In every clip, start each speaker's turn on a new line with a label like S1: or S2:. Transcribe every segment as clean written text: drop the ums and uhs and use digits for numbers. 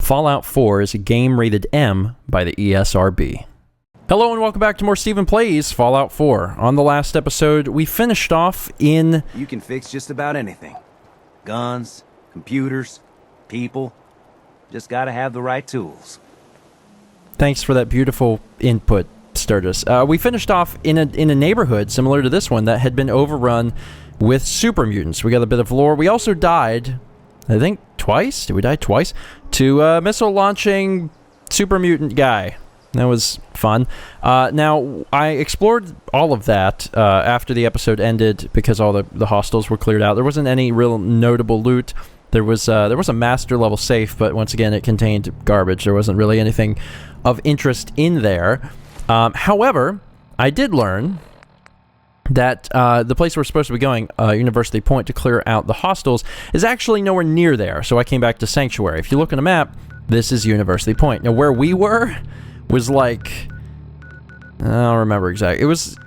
S1: Fallout 4 is a game rated M by the ESRB. Hello and welcome back to more StephenPlays Fallout 4. On the last episode, we finished off in...
S2: You can fix just about anything. Guns, computers, people. Just gotta have the right tools.
S1: Thanks for that beautiful input, Sturgis. We finished off in a neighborhood similar to this one that had been overrun with super mutants. We got a bit of lore. We also died, I think, twice? Did we die twice? To a missile-launching super mutant guy. That was fun. Now, I explored all of that after the episode ended because all the hostels were cleared out. There wasn't any real notable loot. There was a master-level safe, but once again, it contained garbage. There wasn't really anything of interest in there. However, I did learn that the place we're supposed to be going, University Point, to clear out the hostels, is actually nowhere near there. So I came back to Sanctuary. If you look on a map, this is University Point. Now, where we were was like... I don't remember exactly. It was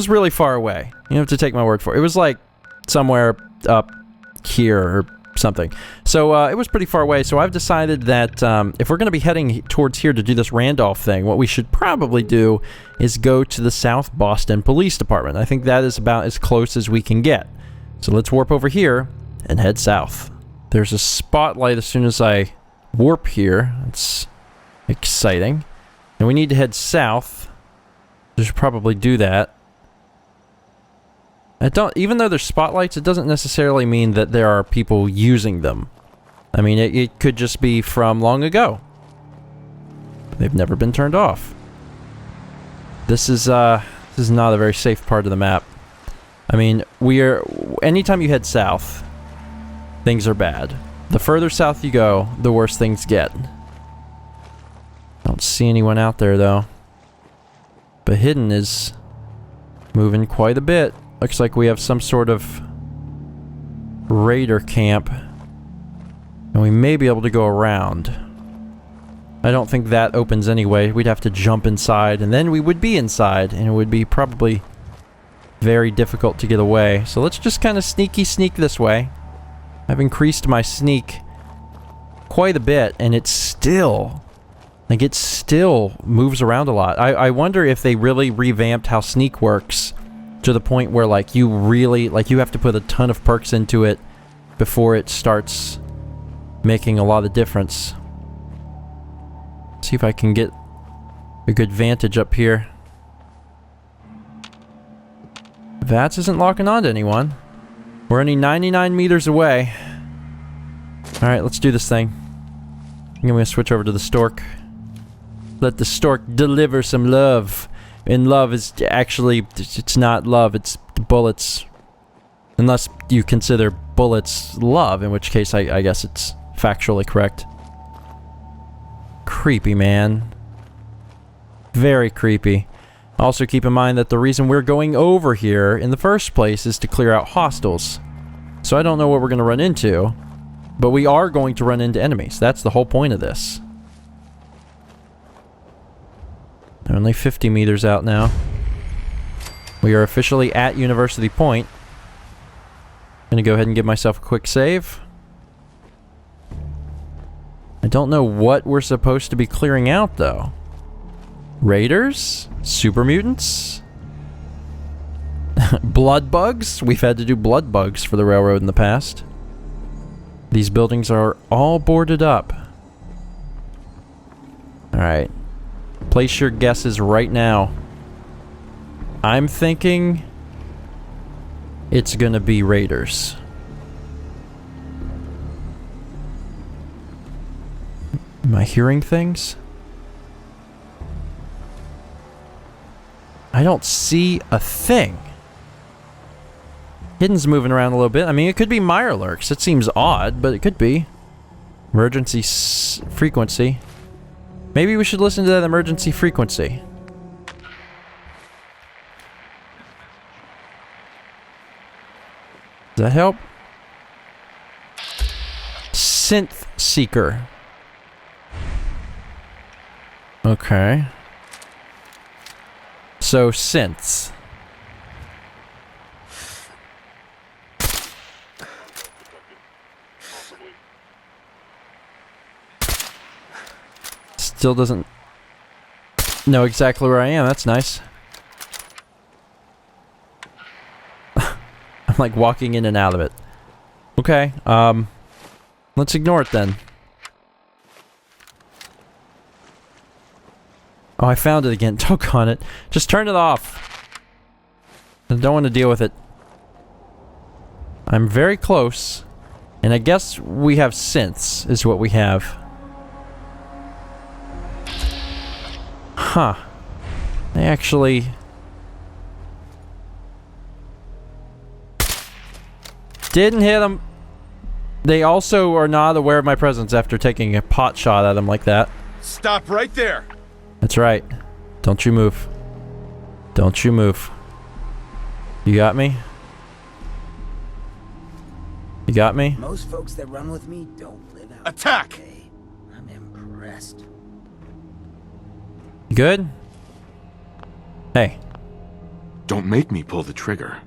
S1: really far away. You have to take my word for it. It was like somewhere up here or something. So it was pretty far away. So I've decided that if we're going to be heading towards here to do this Randolph thing, what we should probably do is go to the South Boston Police Department. I think that is about as close as we can get. So let's warp over here and head south. There's a spotlight as soon as I warp here. It's exciting. And we need to head south. We should probably do that. Even though there's spotlights, it doesn't necessarily mean that there are people using them. I mean, it could just be from long ago. They've never been turned off. This is not a very safe part of the map. I mean, anytime you head south, things are bad. The further south you go, the worse things get. Don't see anyone out there, though. But Hidden is moving quite a bit. Looks like we have some sort of raider camp. And we may be able to go around. I don't think that opens anyway. We'd have to jump inside, and then we would be inside, and it would be probably very difficult to get away. So let's just kind of sneak this way. I've increased my sneak quite a bit, and it still moves around a lot. I wonder if they really revamped how sneak works to the point where, like, you have to put a ton of perks into it before it starts making a lot of difference. See if I can get a good vantage up here. VATS isn't locking onto anyone. We're only 99 meters away. Alright, let's do this thing. I'm gonna switch over to the Stork. Let the Stork deliver some love. And love is actually, it's not love, it's bullets. Unless you consider bullets love, in which case I guess it's factually correct. Creepy, man. Very creepy. Also keep in mind that the reason we're going over here in the first place is to clear out hostels. So I don't know what we're going to run into, but we are going to run into enemies. That's the whole point of this. They're only 50 meters out now. We are officially at University Point. I'm going to go ahead and give myself a quick save. I don't know what we're supposed to be clearing out, though. Raiders? Super mutants? Blood bugs? We've had to do blood bugs for the railroad in the past. These buildings are all boarded up. Alright. Place your guesses right now. I'm thinking it's gonna be raiders. Am I hearing things? I don't see a thing. Hidden's moving around a little bit. I mean, it could be Mirelurks. It seems odd, but it could be. Emergency frequency. Maybe we should listen to that emergency frequency. Does that help? Synth Seeker. Okay. So, synths. Still doesn't know exactly where I am. That's nice. I'm like walking in and out of it. Okay, let's ignore it then. Oh, I found it again. Doggone it. Just turn it off. I don't want to deal with it. I'm very close. And I guess we have synths, is what we have. Huh. They actually... didn't hit them. They also are not aware of my presence after taking a pot shot at them like that.
S3: Stop right there.
S1: That's right. Don't you move. Don't you move. You got me? You got me?
S4: Most folks that run with me don't live out.
S3: Attack!
S4: Day. I'm impressed.
S1: You good? Hey.
S3: Don't make me pull the trigger.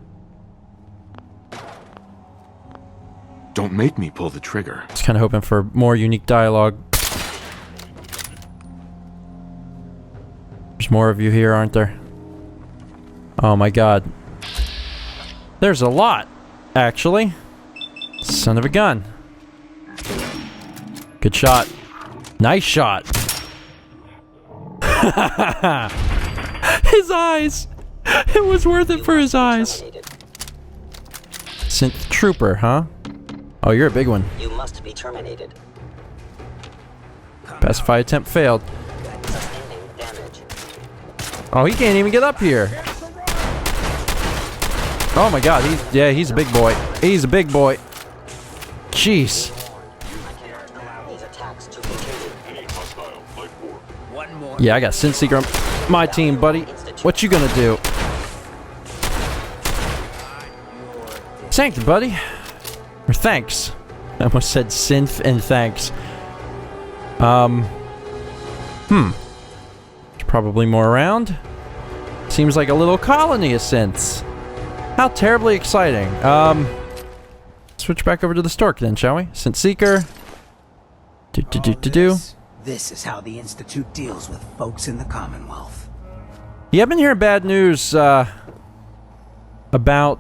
S3: Don't make me pull the trigger.
S1: I was kind of hoping for more unique dialogue. There's more of you here, aren't there? Oh my god. There's a lot, actually. Son of a gun. Good shot. Nice shot. His eyes! It was worth it for his eyes. Synth trooper, huh? Oh, you're a big one.
S5: You must be terminated.
S1: Pacify attempt failed.
S5: Sustaining damage.
S1: Oh, he can't even get up here. Oh my god, he's a big boy. He's a big boy. Jeez.
S5: I cannot allow these attacks to continue.
S4: One more.
S1: Yeah, I got Synth Seeker on my team, buddy. What you gonna do? Thanks, buddy. Or thanks. I almost said synth and thanks. There's probably more around. Seems like a little colony of synths. How terribly exciting. Switch back over to the stork then, shall we? Synth Seeker.
S4: This is how the Institute deals with folks in the Commonwealth.
S1: Yeah, I've been hearing bad news about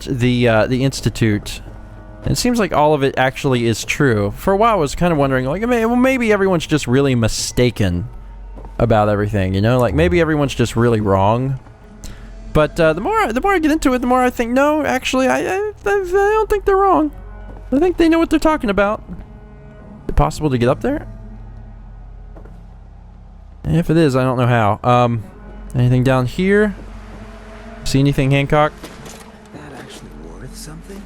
S1: the Institute. And it seems like all of it actually is true. For a while, I was kind of wondering, like, maybe everyone's just really mistaken about everything, you know? Like, maybe everyone's just really wrong. But the more I get into it, the more I think, no, actually, I don't think they're wrong. I think they know what they're talking about. Is it possible to get up there? And if it is, I don't know how. Anything down here? See anything, Hancock?
S4: That actually worth something?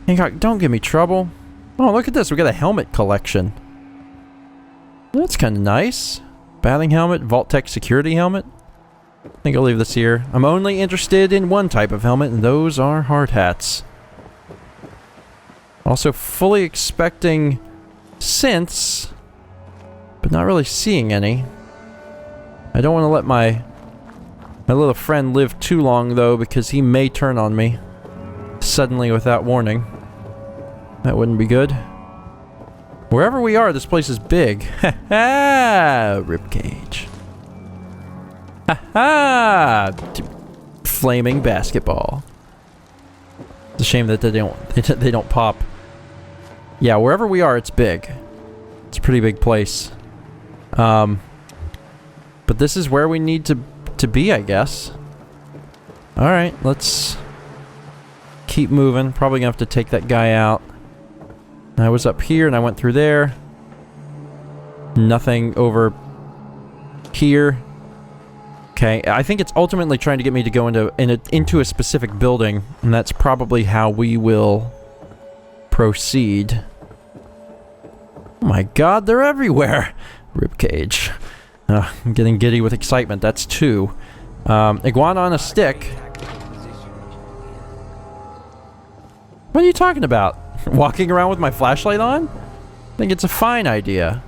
S1: Hancock, don't give me trouble. Oh, look at this. We got a helmet collection. That's kind of nice. Batting helmet, Vault-Tec security helmet. I think I'll leave this here. I'm only interested in one type of helmet, and those are hard hats. Also fully expecting synths, but not really seeing any. I don't want to let my little friend live too long, though, because he may turn on me suddenly without warning. That wouldn't be good. Wherever we are, this place is big. Ha ha! Ribcage. Ha ha! Flaming basketball. It's a shame that they don't pop. Yeah, wherever we are, it's big. It's a pretty big place. But this is where we need to be, I guess. All right, let's keep moving. Probably gonna have to take that guy out. I was up here and I went through there. Nothing over here. Okay, I think it's ultimately trying to get me to go into a specific building, and that's probably how we will proceed. Oh my god, they're everywhere! Ribcage. I'm getting giddy with excitement. That's two. Iguana on a stick. What are you talking about? Walking around with my flashlight on? I think it's a fine idea.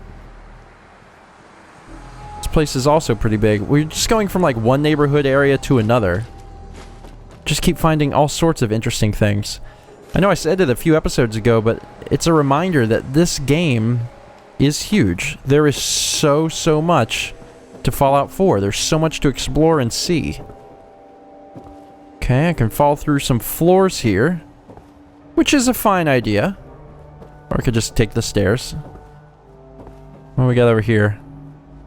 S1: This place is also pretty big. We're just going from like one neighborhood area to another. Just keep finding all sorts of interesting things. I know I said it a few episodes ago, but it's a reminder that this game is huge. There is so much to Fallout 4. There's so much to explore and see. Okay, I can fall through some floors here, which is a fine idea. Or I could just take the stairs. What do we got over here?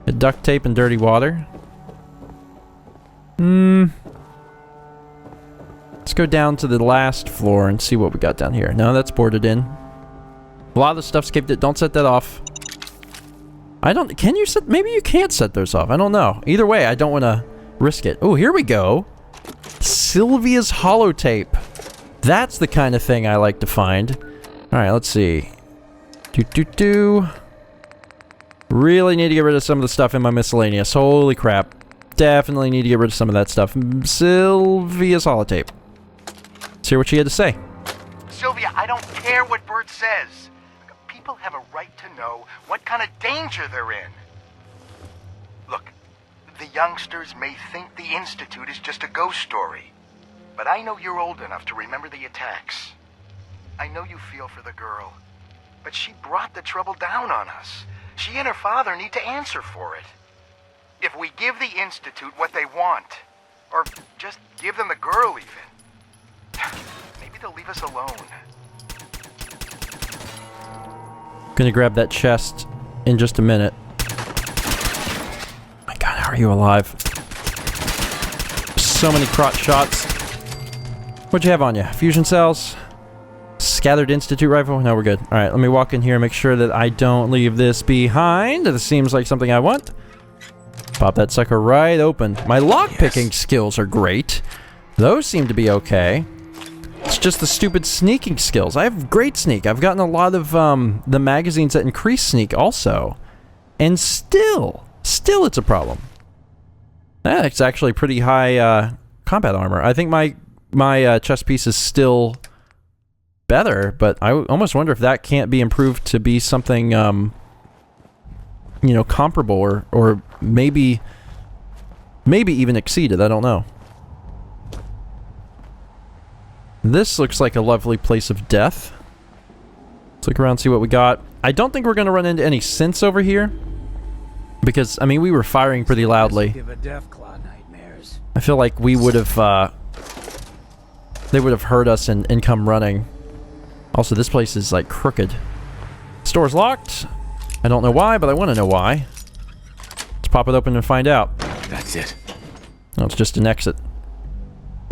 S1: A duct tape and dirty water. Let's go down to the last floor and see what we got down here. No, that's boarded in. A lot of the stuff's kept it. Don't set that off. I don't... Can you set... Maybe you can't set those off. I don't know. Either way, I don't want to risk it. Oh, here we go. Sylvia's holotape. That's the kind of thing I like to find. Alright, let's see. Really need to get rid of some of the stuff in my miscellaneous. Holy crap. Definitely need to get rid of some of that stuff. Sylvia's holotape. Let's hear what she had to say.
S6: Sylvia, I don't care what Bert says. People have a right to know what kind of danger they're in. Look, the youngsters may think the Institute is just a ghost story, but I know you're old enough to remember the attacks. I know you feel for the girl, but she brought the trouble down on us. She and her father need to answer for it. If we give the Institute what they want, or just give them the girl even, maybe they'll leave us alone.
S1: Gonna grab that chest in just a minute. My god, how are you alive? So many crotch shots. What'd you have on you? Fusion cells? Scattered Institute rifle? No, we're good. Alright, let me walk in here and make sure that I don't leave this behind. This seems like something I want. Pop that sucker right open. My lockpicking skills are great. Those seem to be okay. It's just the stupid sneaking skills. I have great sneak. I've gotten a lot of the magazines that increase sneak also. And still it's a problem. That's actually pretty high combat armor. I think my chest piece is still better, but I almost wonder if that can't be improved to be something, you know, comparable or maybe even exceeded. I don't know. This looks like a lovely place of death. Let's look around and see what we got. I don't think we're going to run into any synths over here. Because, I mean, we were firing pretty loudly. I feel like we would have, they would have heard us and come running. Also, this place is, like, crooked. Store's locked. I don't know why, but I want to know why. Let's pop it open and find out.
S3: That's it.
S1: No, it's just an exit.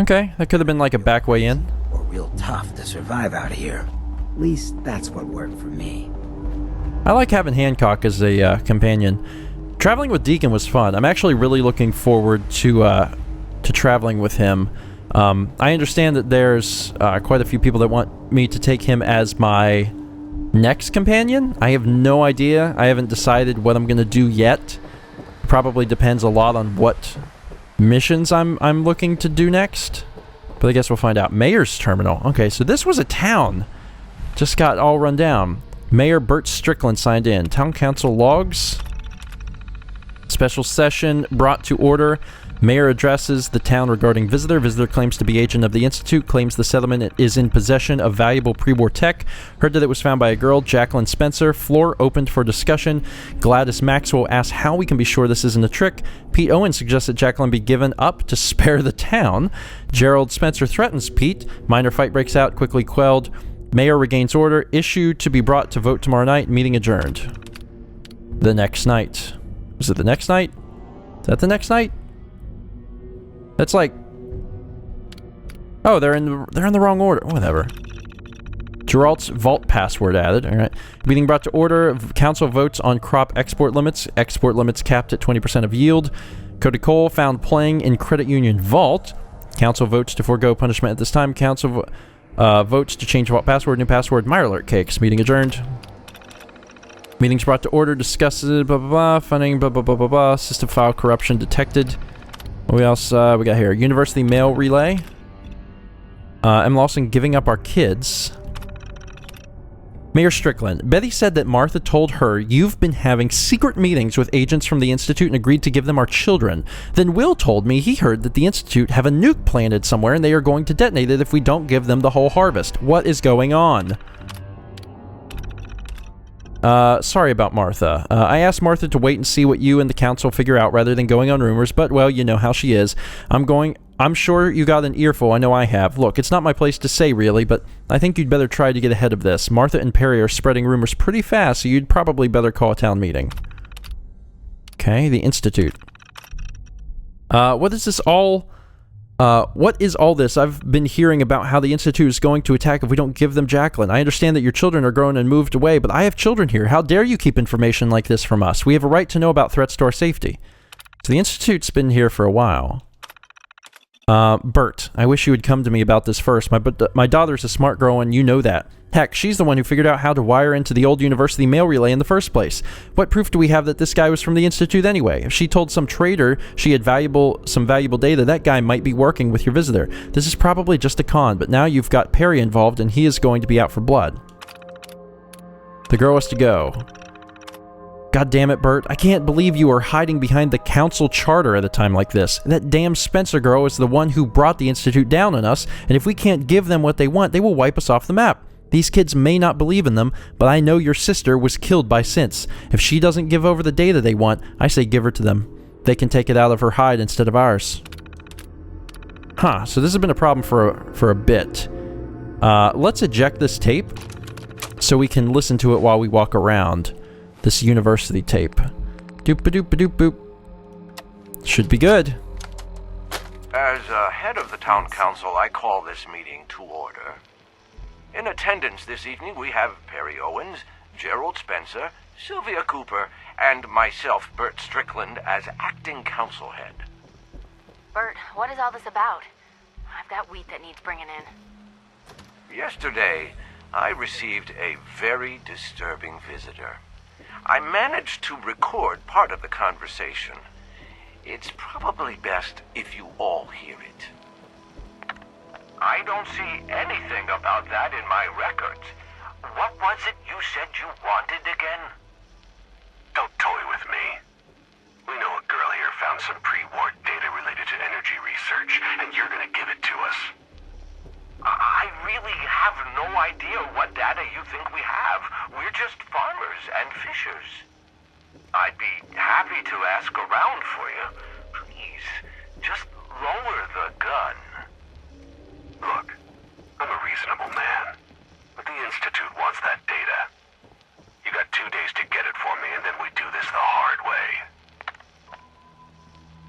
S1: Okay, that could have been like a back way in.
S4: Or real tough to survive out here. At least that's what worked for me.
S1: I like having Hancock as a companion. Traveling with Deacon was fun. I'm actually really looking forward to traveling with him. I understand that there's quite a few people that want me to take him as my next companion. I have no idea. I haven't decided what I'm going to do yet. Probably depends a lot on what missions I'm looking to do next. But I guess we'll find out. Mayor's Terminal. Okay, so this was a town. Just got all run down. Mayor Bert Strickland signed in. Town Council logs. Special session brought to order. Mayor addresses the town regarding visitor. Visitor claims to be agent of the Institute. Claims the settlement is in possession of valuable pre-war tech. Heard that it was found by a girl, Jacqueline Spencer. Floor opened for discussion. Gladys Maxwell asks how we can be sure this isn't a trick. Pete Owen suggests that Jacqueline be given up to spare the town. Gerald Spencer threatens Pete. Minor fight breaks out, quickly quelled. Mayor regains order. Issue to be brought to vote tomorrow night. Meeting adjourned. The next night. Was it the next night? Is that the next night? That's like... Oh, they're in the wrong order. Whatever. Geralt's vault password added. Alright. Meeting brought to order. Council votes on crop export limits. Export limits capped at 20% of yield. Cody Cole found playing in credit union vault. Council votes to forego punishment at this time. Council votes to change vault password. New password. Meyer alert cakes. Meeting adjourned. Meetings brought to order. Discusses blah blah blah. Funding blah blah blah blah blah. System file corruption detected. What else we got here? University mail relay. M. Lawson giving up our kids. Mayor Strickland. Betty said that Martha told her you've been having secret meetings with agents from the Institute and agreed to give them our children. Then Will told me he heard that the Institute have a nuke planted somewhere and they are going to detonate it if we don't give them the whole harvest. What is going on? Sorry about Martha. I asked Martha to wait and see what you and the council figure out rather than going on rumors, but, well, you know how she is. I'm sure you got an earful. I know I have. Look, it's not my place to say, really, but I think you'd better try to get ahead of this. Martha and Perry are spreading rumors pretty fast, so you'd probably better call a town meeting. Okay, the Institute. What is this all... what is all this? I've been hearing about how the Institute is going to attack if we don't give them Jacqueline. I understand that your children are grown and moved away, but I have children here. How dare you keep information like this from us? We have a right to know about threats to our safety. So the Institute's been here for a while. Bert, I wish you would come to me about this first. My daughter's a smart girl and you know that. Heck, she's the one who figured out how to wire into the old university mail relay in the first place. What proof do we have that this guy was from the Institute anyway? If she told some trader she had some valuable data, that guy might be working with your visitor. This is probably just a con, but now you've got Perry involved and he is going to be out for blood. The girl has to go. God damn it, Bert. I can't believe you are hiding behind the council charter at a time like this. That damn Spencer girl is the one who brought the Institute down on us, and if we can't give them what they want, they will wipe us off the map. These kids may not believe in them, but I know your sister was killed by synths. If she doesn't give over the data they want, I say give her to them. They can take it out of her hide instead of ours. Huh, so this has been a problem for a bit. Let's eject this tape so we can listen to it while we walk around. This university tape. Doop-a-doop-a-doop-boop. Should be good.
S7: As head of the town council, I call this meeting to order. In attendance this evening, we have Perry Owens, Gerald Spencer, Sylvia Cooper, and myself, Bert Strickland, as acting council head.
S8: Bert, what is all this about? I've got wheat that needs bringing in.
S7: Yesterday, I received a very disturbing visitor. I managed to record part of the conversation. It's probably best if you all hear it. I don't see anything about that in my records. What was it you said you wanted again?
S6: Don't toy with me. We know a girl here found some pre-war data related to energy research, and you're gonna give it to us.
S7: I really have no idea what data you think we have. We're just farmers and fishers. I'd be happy to ask around for you. Please, just lower the gun.
S6: Look, I'm a reasonable man, but the Institute wants that data. You got 2 days to get it for me, and then we do this the hard way.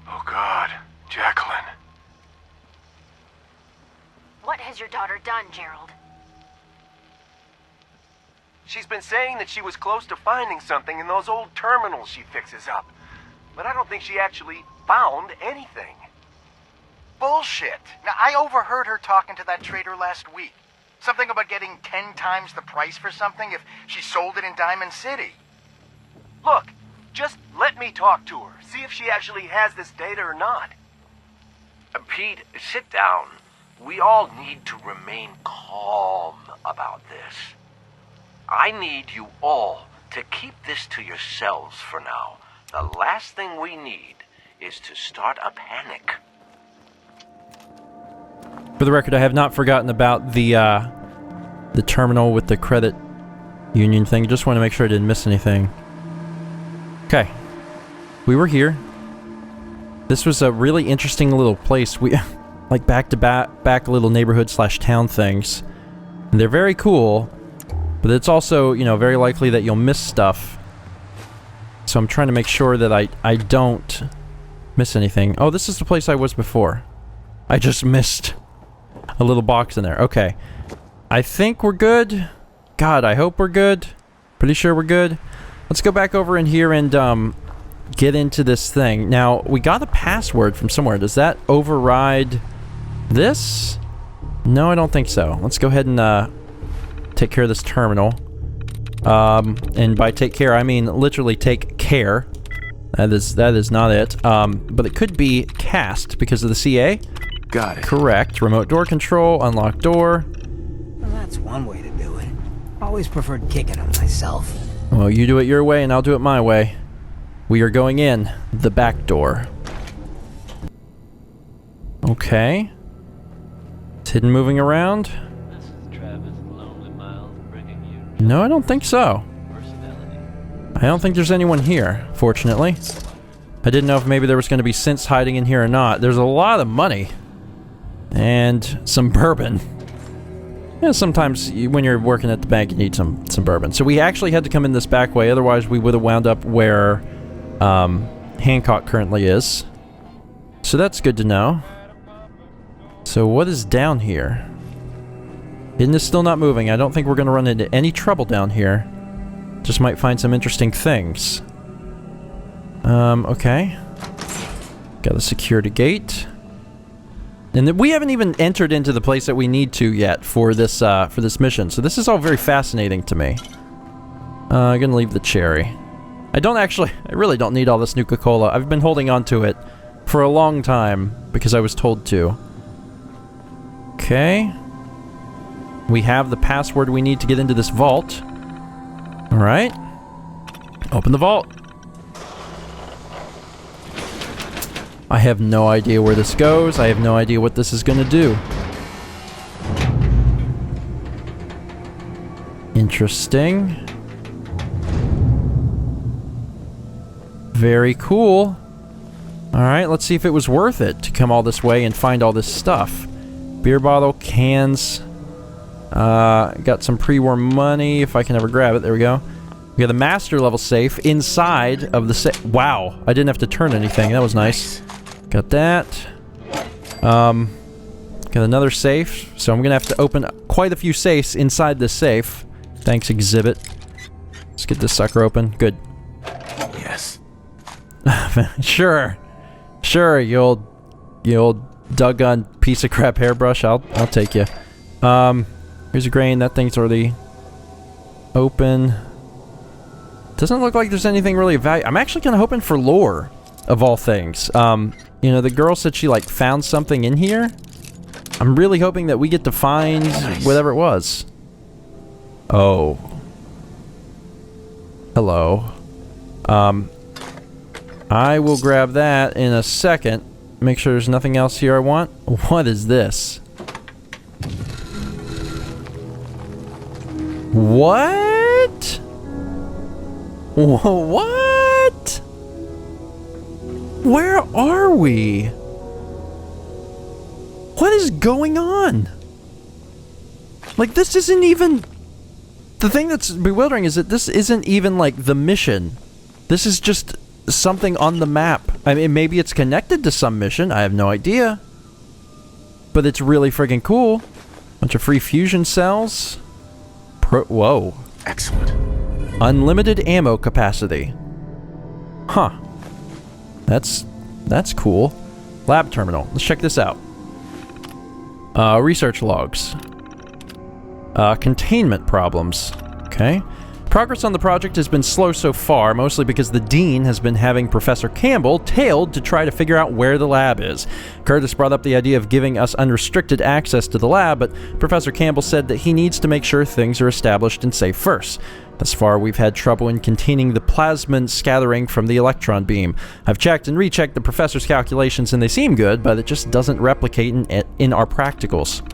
S6: Oh God, Jacqueline.
S8: What has your daughter done, Gerald?
S9: She's been saying that she was close to finding something in those old terminals she fixes up. But I don't think she actually found anything.
S6: Bullshit. Now, I overheard her talking to that trader last week. Something about getting 10 times the price for something if she sold it in Diamond City.
S9: Look, just let me talk to her. See if she actually has this data or not.
S7: Pete, sit down. We all need to remain calm about this. I need you all to keep this to yourselves for now. The last thing we need is to start a panic.
S1: For the record, I have not forgotten about the terminal with the credit union thing. Just want to make sure I didn't miss anything. Okay. We were here. This was a really interesting little place. We like back little neighborhood / town things. And they're very cool, but it's also, you know, very likely that you'll miss stuff. So I'm trying to make sure that I don't miss anything. Oh, this is the place I was before. I just missed a little box in there. Okay. I think we're good. God, I hope we're good. Pretty sure we're good. Let's go back over in here and get into this thing. Now, we got a password from somewhere. Does that override this? No, I don't think so. Let's go ahead and take care of this terminal. And by take care, I mean literally take care. That is not it. But it could be cast because of the CA.
S3: Got it.
S1: Correct. Remote door control, unlock door.
S4: Well, that's one way to do it. Always preferred kicking them myself.
S1: Well, you do it your way and I'll do it my way. We are going in the back door. Okay. It's hidden moving around.
S10: This is Travis Lonely Miles bringing you
S1: No, I don't think so.
S10: personality.
S1: I don't think there's anyone here, fortunately. I didn't know if maybe there was going to be synths hiding in here or not. There's a lot of money. And some bourbon. Yeah, sometimes when you're working at the bank, you need some bourbon. So we actually had to come in this back way, otherwise we would have wound up where Hancock currently is. So that's good to know. So what is down here? Hidden is still not moving. I don't think we're going to run into any trouble down here. Just might find some interesting things. Okay. Got a security gate. And then we haven't even entered into the place that we need to yet for this mission. So this is all very fascinating to me. I'm gonna leave the cherry. I really don't need all this Nuka-Cola. I've been holding on to it for a long time because I was told to. Okay. We have the password we need to get into this vault. Alright. Open the vault. I have no idea where this goes. I have no idea what this is going to do. Interesting. Very cool. Alright, let's see if it was worth it to come all this way and find all this stuff. Beer bottle, cans. Got some pre-war money, if I can ever grab it. There we go. We got the master level safe inside of the safe. Wow, I didn't have to turn anything. That was nice. Got that. Got another safe. So I'm gonna have to open quite a few safes inside this safe. Thanks, exhibit. Let's get this sucker open. Good.
S3: Yes.
S1: Sure. Sure, you old doggone piece of crap hairbrush. I'll take you. Here's a grain. That thing's already open. Doesn't look like there's anything really of value. I'm actually kind of hoping for lore, of all things. You know, the girl said she, like, found something in here. I'm really hoping that we get to find whatever it was. Oh. Hello. I will grab that in a second. Make sure there's nothing else here I want. What is this? What? What? Where are we? What is going on? Like, this isn't even... The thing that's bewildering is that this isn't even, like, the mission. This is just something on the map. I mean, maybe it's connected to some mission. I have no idea. But it's really friggin' cool. Bunch of free fusion cells. Whoa.
S3: Excellent.
S1: Unlimited ammo capacity. Huh. That's cool. Lab terminal. Let's check this out. Research logs. Containment problems. Okay. Progress on the project has been slow so far, mostly because the Dean has been having Professor Campbell tailed to try to figure out where the lab is. Curtis brought up the idea of giving us unrestricted access to the lab, but Professor Campbell said that he needs to make sure things are established and safe first. Thus far, we've had trouble in containing the plasmon scattering from the electron beam. I've checked and rechecked the professor's calculations and they seem good, but it just doesn't replicate in our practicals.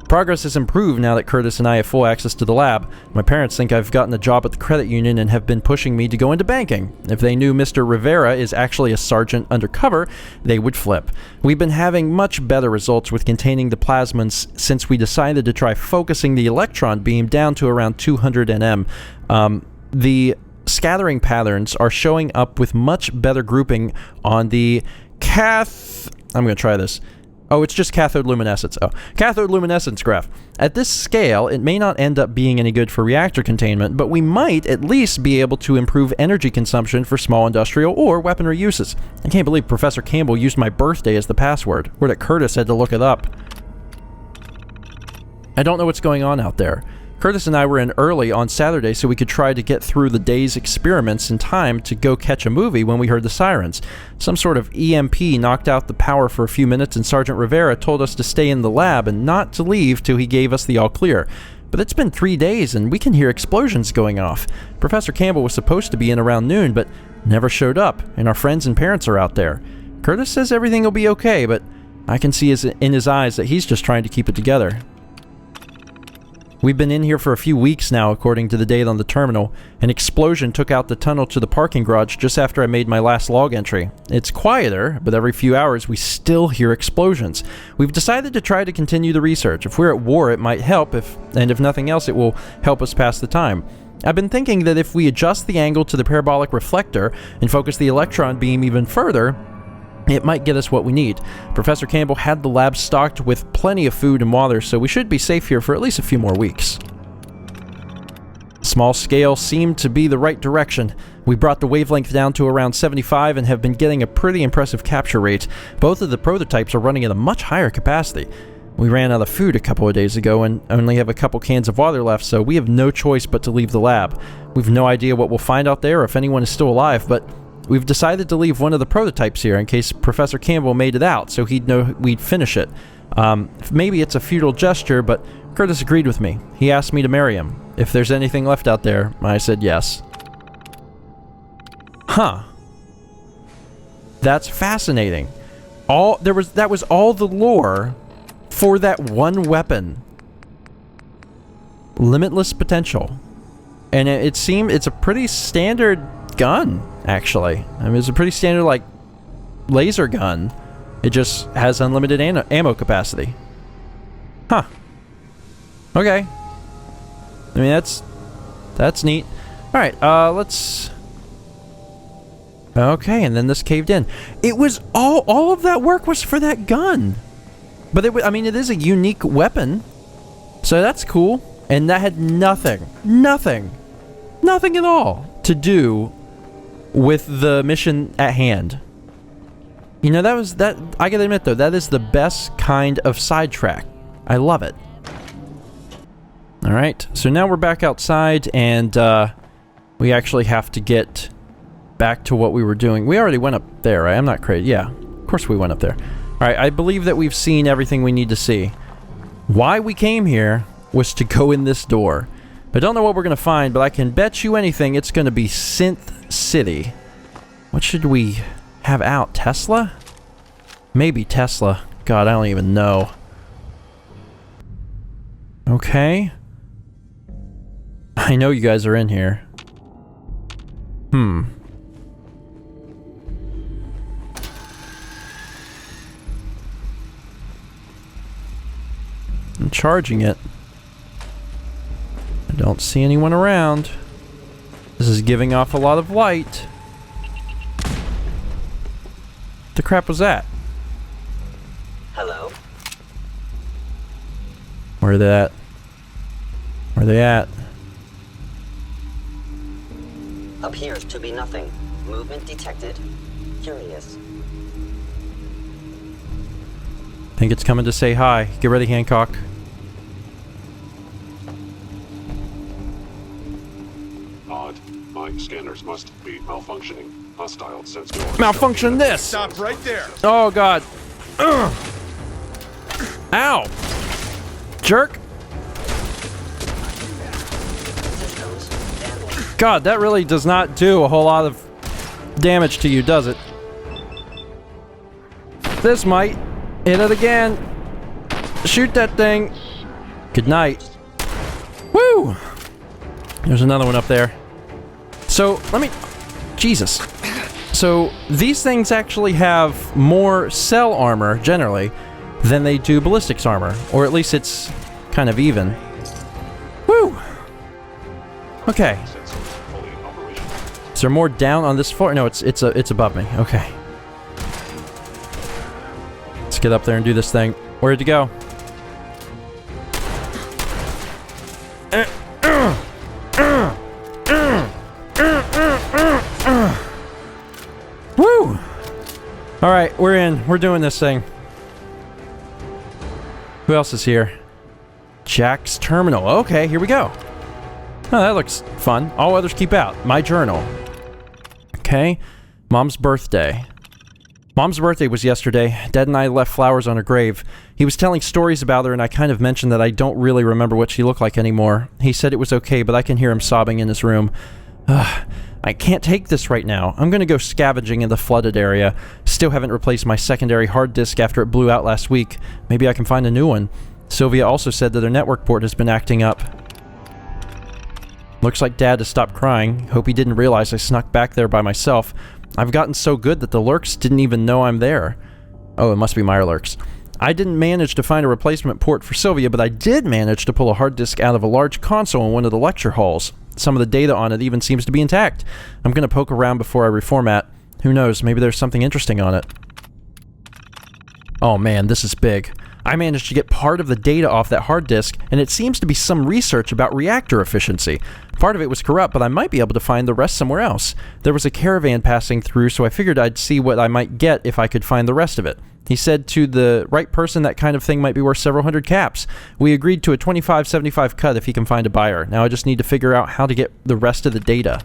S1: Progress has improved now that Curtis and I have full access to the lab. My parents think I've gotten a job at the credit union and have been pushing me to go into banking. If they knew Mr. Rivera is actually a sergeant undercover, they would flip. We've been having much better results with containing the plasmons since we decided to try focusing the electron beam down to around 200 nm. The scattering patterns are showing up with much better grouping on the I'm going to try this. Oh, it's just cathode luminescence. Oh, cathode luminescence graph. At this scale, it may not end up being any good for reactor containment, but we might at least be able to improve energy consumption for small industrial or weaponry uses. I can't believe Professor Campbell used my birthday as the password, or that Curtis had to look it up. I don't know what's going on out there. Curtis and I were in early on Saturday so we could try to get through the day's experiments in time to go catch a movie when we heard the sirens. Some sort of EMP knocked out the power for a few minutes and Sergeant Rivera told us to stay in the lab and not to leave till he gave us the all clear. But it's been 3 days and we can hear explosions going off. Professor Campbell was supposed to be in around noon but never showed up, and our friends and parents are out there. Curtis says everything will be okay, but I can see in his eyes that he's just trying to keep it together. We've been in here for a few weeks now, according to the date on the terminal. An explosion took out the tunnel to the parking garage just after I made my last log entry. It's quieter, but every few hours we still hear explosions. We've decided to try to continue the research. If we're at war, it might help, and if nothing else, it will help us pass the time. I've been thinking that if we adjust the angle to the parabolic reflector and focus the electron beam even further, it might get us what we need. Professor Campbell had the lab stocked with plenty of food and water, so we should be safe here for at least a few more weeks. Small scale seemed to be the right direction. We brought the wavelength down to around 75 and have been getting a pretty impressive capture rate. Both of the prototypes are running at a much higher capacity. We ran out of food a couple of days ago and only have a couple cans of water left, so we have no choice but to leave the lab. We've no idea what we'll find out there or if anyone is still alive, but we've decided to leave one of the prototypes here in case Professor Campbell made it out, so he'd know we'd finish it. Maybe it's a futile gesture, but Curtis agreed with me. He asked me to marry him. If there's anything left out there, I said yes. Huh. That's fascinating. That was all the lore for that one weapon. Limitless potential. And it seemed it's a pretty standard gun, actually. I mean, it's a pretty standard, like, laser gun. It just has unlimited ammo capacity. Huh. Okay. I mean, that's neat. Alright, let's... Okay, and then this caved in. It was all of that work was for that gun. But I mean, it is a unique weapon. So that's cool. And that had nothing at all to do with the mission at hand. You know, I gotta admit though, that is the best kind of sidetrack. I love it. Alright, so now we're back outside and we actually have to get back to what we were doing. We already went up there, right? I'm not crazy. Yeah, of course we went up there. Alright, I believe that we've seen everything we need to see. Why we came here was to go in this door. I don't know what we're going to find, but I can bet you anything it's going to be Synth City. What should we have out? Tesla? Maybe Tesla. God, I don't even know. Okay. I know you guys are in here. I'm charging it. I don't see anyone around. This is giving off a lot of light. What the crap was that?
S5: Hello?
S1: Where are they at? Where are they at?
S5: Appears to be nothing. Movement detected. Curious.
S1: Think it's coming to say hi. Get ready, Hancock.
S3: Odd. My scanners must be malfunctioning. Hostile sense your...
S1: Malfunction this!
S6: Stop right there.
S1: Oh, God. Ugh. Ow! Jerk!
S5: Systems damaged.
S1: God, that really does not do a whole lot of damage to you, does it? This might. Hit it again. Shoot that thing. Good night. Woo! There's another one up there. So, let me... Jesus. So, these things actually have more cell armor, generally, than they do ballistics armor. Or at least it's kind of even. Woo! Okay. Is there more down on this floor? No, it's above me. Okay. Let's get up there and do this thing. Where'd you go? Woo! Alright, we're in. We're doing this thing. Who else is here? Jack's terminal. Okay, here we go. Oh, that looks fun. All others keep out. My journal. Okay. Mom's birthday. Mom's birthday was yesterday. Dad and I left flowers on her grave. He was telling stories about her, and I kind of mentioned that I don't really remember what she looked like anymore. He said it was okay, but I can hear him sobbing in his room. I can't take this right now. I'm gonna go scavenging in the flooded area. Still haven't replaced my secondary hard disk after it blew out last week. Maybe I can find a new one. Sylvia also said that her network port has been acting up. Looks like Dad has stopped crying. Hope he didn't realize I snuck back there by myself. I've gotten so good that the lurks didn't even know I'm there. Oh, it must be my lurks. I didn't manage to find a replacement port for Sylvia, but I did manage to pull a hard disk out of a large console in one of the lecture halls. Some of the data on it even seems to be intact. I'm going to poke around before I reformat. Who knows, maybe there's something interesting on it. Oh man, this is big. I managed to get part of the data off that hard disk, and it seems to be some research about reactor efficiency. Part of it was corrupt, but I might be able to find the rest somewhere else. There was a caravan passing through, so I figured I'd see what I might get if I could find the rest of it. He said to the right person that kind of thing might be worth several hundred caps. We agreed to a 25-75 cut if he can find a buyer. Now I just need to figure out how to get the rest of the data.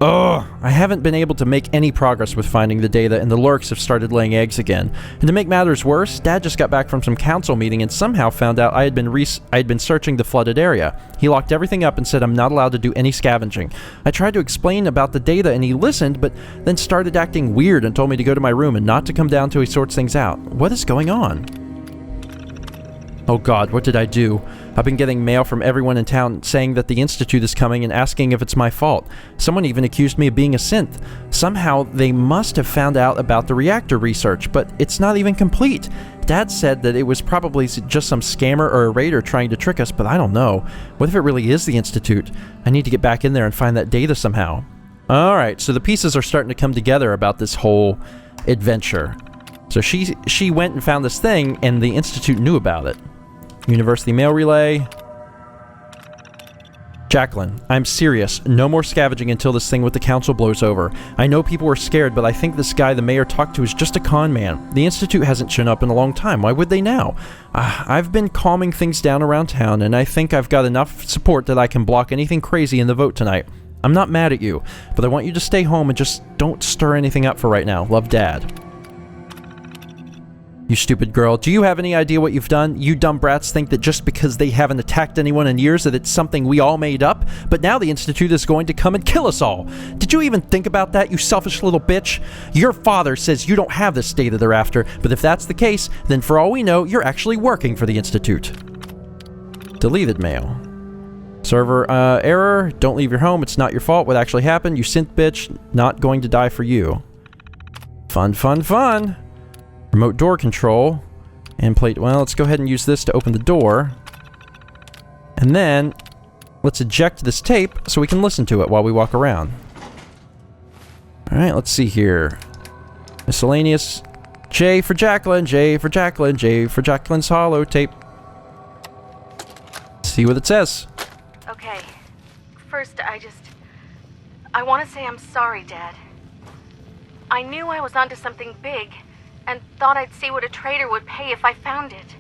S1: Ugh, I haven't been able to make any progress with finding the data, and the lurks have started laying eggs again. And to make matters worse, Dad just got back from some council meeting and somehow found out I had been searching the flooded area. He locked everything up and said I'm not allowed to do any scavenging. I tried to explain about the data and he listened, but then started acting weird and told me to go to my room and not to come down till he sorts things out. What is going on? Oh God, what did I do? I've been getting mail from everyone in town saying that the Institute is coming and asking if it's my fault. Someone even accused me of being a synth. Somehow they must have found out about the reactor research, but it's not even complete. Dad said that it was probably just some scammer or a raider trying to trick us, but I don't know. What if it really is the Institute? I need to get back in there and find that data somehow. Alright, so the pieces are starting to come together about this whole adventure. So she went and found this thing, and the Institute knew about it. University mail relay. Jacqueline, I'm serious. No more scavenging until this thing with the council blows over. I know people were scared, but I think this guy the mayor talked to is just a con man. The Institute hasn't shown up in a long time. Why would they now? I've been calming things down around town, and I think I've got enough support that I can block anything crazy in the vote tonight. I'm not mad at you, but I want you to stay home and just don't stir anything up for right now. Love, Dad. You stupid girl. Do you have any idea what you've done? You dumb brats think that just because they haven't attacked anyone in years that it's something we all made up? But now the Institute is going to come and kill us all. Did you even think about that, you selfish little bitch? Your father says you don't have this data they're after, but if that's the case, then for all we know, you're actually working for the Institute. Deleted mail. Server error. Don't leave your home. It's not your fault. What actually happened? You synth bitch. Not going to die for you. Fun, fun, fun. Remote door control. And plate. Well, let's go ahead and use this to open the door. And then let's eject this tape so we can listen to it while we walk around. Alright, let's see here. Miscellaneous. J for Jacqueline. J for Jacqueline. J for Jacqueline's holotape. See what it says.
S8: Okay. First, I want to say I'm sorry, Dad. I knew I was onto something big, and thought I'd see what a trader would pay if I found it.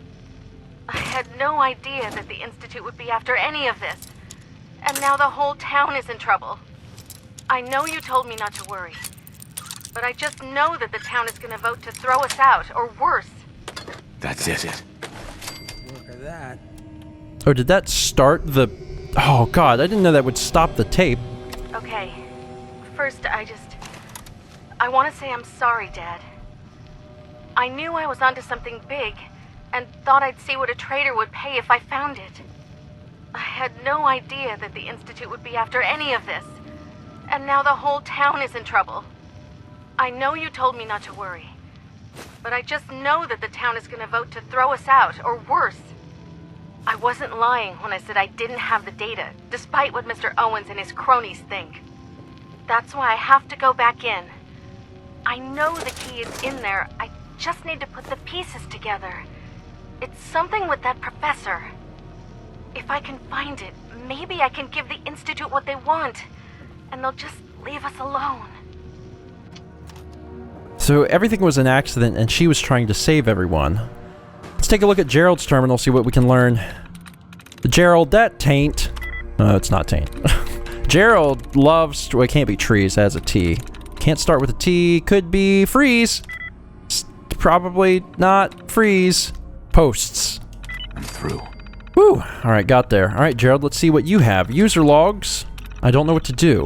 S8: I had no idea that the Institute would be after any of this, and now the whole town is in trouble. I know you told me not to worry, but I just know that the town is going to vote to throw us out, or worse.
S2: That's it.
S4: Look at that.
S1: Oh, did that start the... Oh God, I didn't know that would stop the tape.
S8: Okay. First, I want to say I'm sorry, Dad. I knew I was onto something big, and thought I'd see what a trader would pay if I found it. I had no idea that the Institute would be after any of this, and now the whole town is in trouble. I know you told me not to worry, but I just know that the town is going to vote to throw us out, or worse. I wasn't lying when I said I didn't have the data, despite what Mr. Owens and his cronies think. That's why I have to go back in. I know the key is in there. I just need to put the pieces together. It's something with that professor. If I can find it, maybe I can give the Institute what they want, and they'll just leave us alone.
S1: So everything was an accident, and she was trying to save everyone. Let's take a look at Gerald's terminal, see what we can learn. Gerald, that taint... it's not taint. Gerald loves... Well, it can't be trees, it has a T. Can't start with a T, could be freeze. Probably not freeze. Posts.
S2: I'm through.
S1: Woo! Alright, got there. Alright, Gerald, let's see what you have. User logs. I don't know what to do.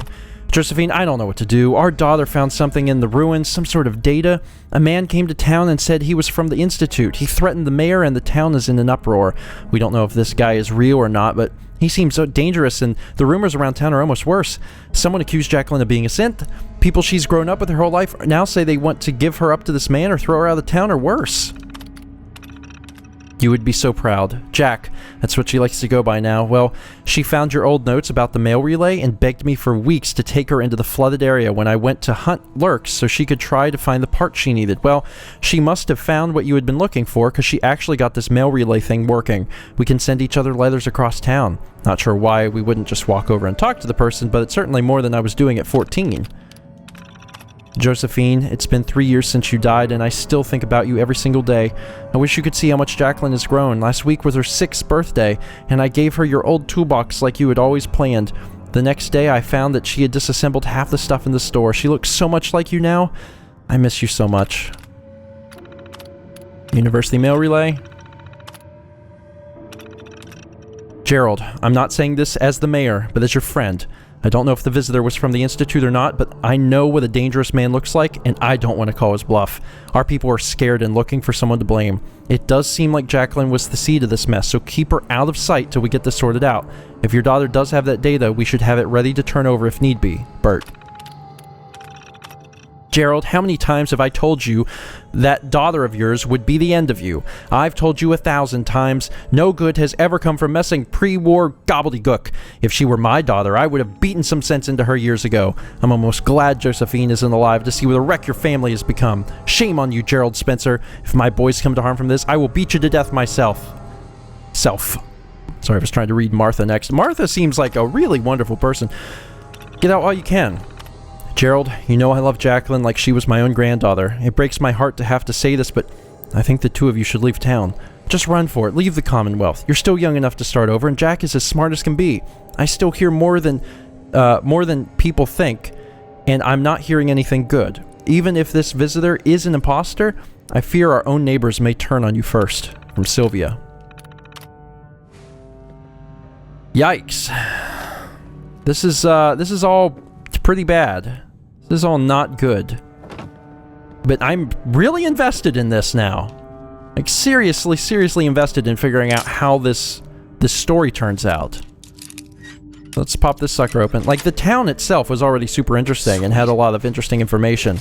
S1: Josephine, I don't know what to do. Our daughter found something in the ruins, some sort of data. A man came to town and said he was from the Institute. He threatened the mayor and the town is in an uproar. We don't know if this guy is real or not, but he seems so dangerous and the rumors around town are almost worse. Someone accused Jacqueline of being a synth. People she's grown up with her whole life now say they want to give her up to this man or throw her out of town or worse. You would be so proud. Jack, that's what she likes to go by now. Well, she found your old notes about the mail relay and begged me for weeks to take her into the flooded area when I went to hunt lurks so she could try to find the part she needed. Well, she must have found what you had been looking for because she actually got this mail relay thing working. We can send each other letters across town. Not sure why we wouldn't just walk over and talk to the person, but it's certainly more than I was doing at 14. Josephine, it's been 3 years since you died, and I still think about you every single day. I wish you could see how much Jacqueline has grown. Last week was her 6th birthday, and I gave her your old toolbox like you had always planned. The next day, I found that she had disassembled half the stuff in the store. She looks so much like you now. I miss you so much. University mail relay. Gerald, I'm not saying this as the mayor, but as your friend. I don't know if the visitor was from the Institute or not, but I know what a dangerous man looks like, and I don't want to call his bluff. Our people are scared and looking for someone to blame. It does seem like Jacqueline was the seed of this mess, so keep her out of sight till we get this sorted out. If your daughter does have that data, we should have it ready to turn over if need be. Bert. Gerald, how many times have I told you that daughter of yours would be the end of you? I've told you 1,000 times. No good has ever come from messing pre-war gobbledygook. If she were my daughter, I would have beaten some sense into her years ago. I'm almost glad Josephine isn't alive to see what a wreck your family has become. Shame on you, Gerald Spencer. If my boys come to harm from this, I will beat you to death myself. Sorry, I was trying to read Martha next. Martha seems like a really wonderful person. Get out while you can. Gerald, you know I love Jacqueline like she was my own granddaughter. It breaks my heart to have to say this, but I think the two of you should leave town. Just run for it. Leave the Commonwealth. You're still young enough to start over, and Jack is as smart as can be. I still hear more than people think, and I'm not hearing anything good. Even if this visitor is an imposter, I fear our own neighbors may turn on you first. From Sylvia. Yikes. This is all pretty bad. This is all not good. But I'm really invested in this now. Like seriously invested in figuring out how this story turns out. Let's pop this sucker open. Like, the town itself was already super interesting and had a lot of interesting information.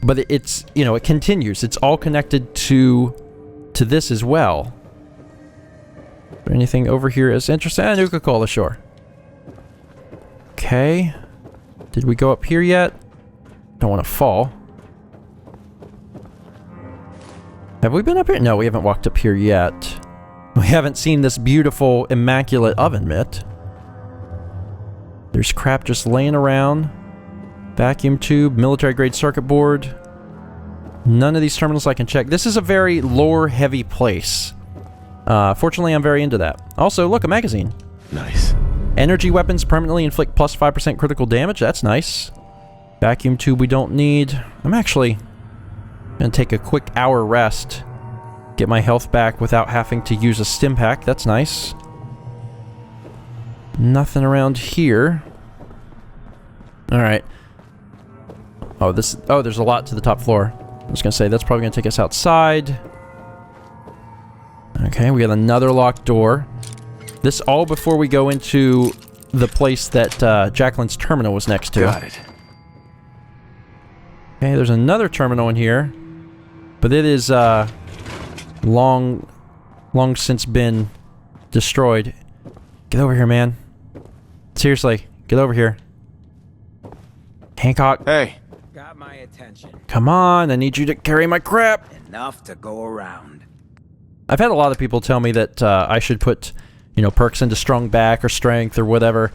S1: But it's, you know, it continues. It's all connected to this as well. Is there anything over here as interesting? Nuka-Cola, sure. Okay. Did we go up here yet? Don't want to fall. Have we been up here? No, we haven't walked up here yet. We haven't seen this beautiful, immaculate oven mitt. There's crap just laying around. Vacuum tube, military-grade circuit board. None of these terminals I can check. This is a very lore-heavy place. Fortunately, I'm very into that. Also, look, a magazine.
S10: Nice.
S1: Energy weapons permanently inflict plus 5% critical damage. That's nice. Vacuum tube we don't need. I'm actually going to take a quick hour rest. Get my health back without having to use a stim pack. That's nice. Nothing around here. Alright. Oh, there's a lot to the top floor. I was going to say, that's probably going to take us outside. Okay, we got another locked door. This all before we go into the place that Jacqueline's terminal was next to.
S10: Got it.
S1: Okay, there's another terminal in here. But it is long since been destroyed. Get over here, man. Seriously, get over here. Hancock.
S10: Hey.
S4: Got my attention.
S1: Come on, I need you to carry my crap.
S4: Enough to go around.
S1: I've had a lot of people tell me that I should put, you know, perks into strong back or strength or whatever.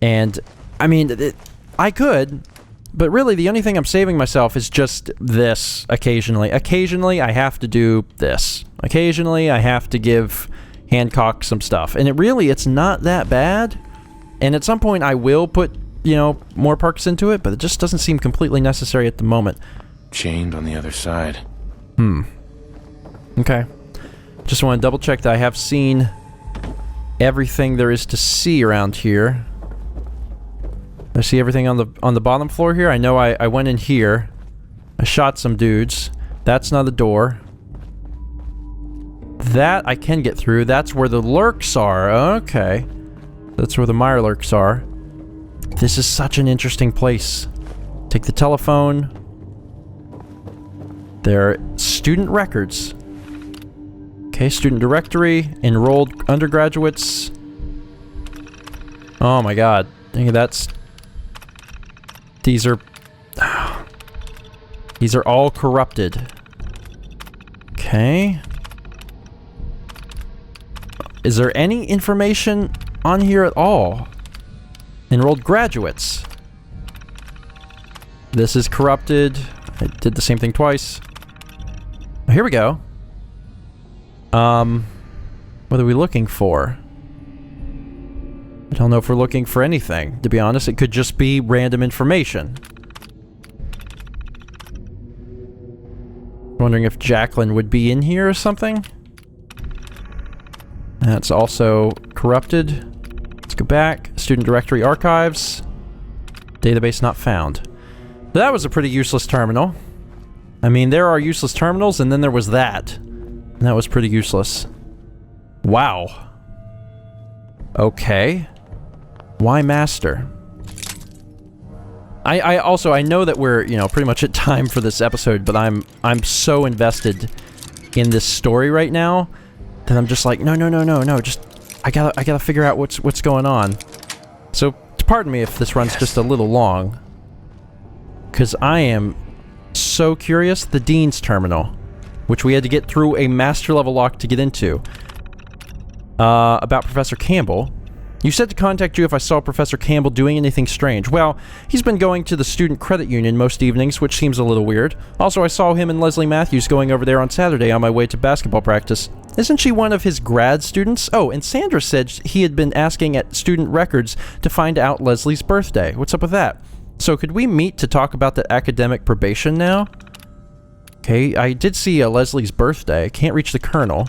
S1: And, I mean, I could, but really the only thing I'm saving myself is just this occasionally. Occasionally, I have to do this. Occasionally, I have to give Hancock some stuff. And it's not that bad. And at some point, I will put, you know, more perks into it, but it just doesn't seem completely necessary at the moment.
S10: Chained on the other side.
S1: Okay. Just want to double check that I have seen everything there is to see around here. I see everything on the bottom floor here. I know I went in here. I shot some dudes. That's not a door. That I can get through. That's where the lurks are. Okay. That's where the mire lurks are. This is such an interesting place. Take the telephone. There are student records. Okay, student directory. Enrolled undergraduates. Oh my god. That's... These are all corrupted. Okay. Is there any information on here at all? Enrolled graduates. This is corrupted. I did the same thing twice. Here we go. What are we looking for? I don't know if we're looking for anything. To be honest, it could just be random information. Wondering if Jacqueline would be in here or something. That's also corrupted. Let's go back. Student directory archives. Database not found. That was a pretty useless terminal. I mean, there are useless terminals, and then there was that. And that was pretty useless. Wow. Okay. Why master? I also, I know that we're, you know, pretty much at time for this episode, but I'm so invested in this story right now that I'm just like, no, just, I gotta figure out what's going on. So, pardon me if this runs just a little long, because I am so curious. The Dean's Terminal, which we had to get through a master level lock to get into. About Professor Campbell. You said to contact you if I saw Professor Campbell doing anything strange. Well, he's been going to the Student Credit Union most evenings, which seems a little weird. Also, I saw him and Leslie Matthews going over there on Saturday on my way to basketball practice. Isn't she one of his grad students? Oh, and Sandra said he had been asking at student records to find out Leslie's birthday. What's up with that? So, could we meet to talk about the academic probation now? Okay, I did see Leslie's birthday. Can't reach the Colonel.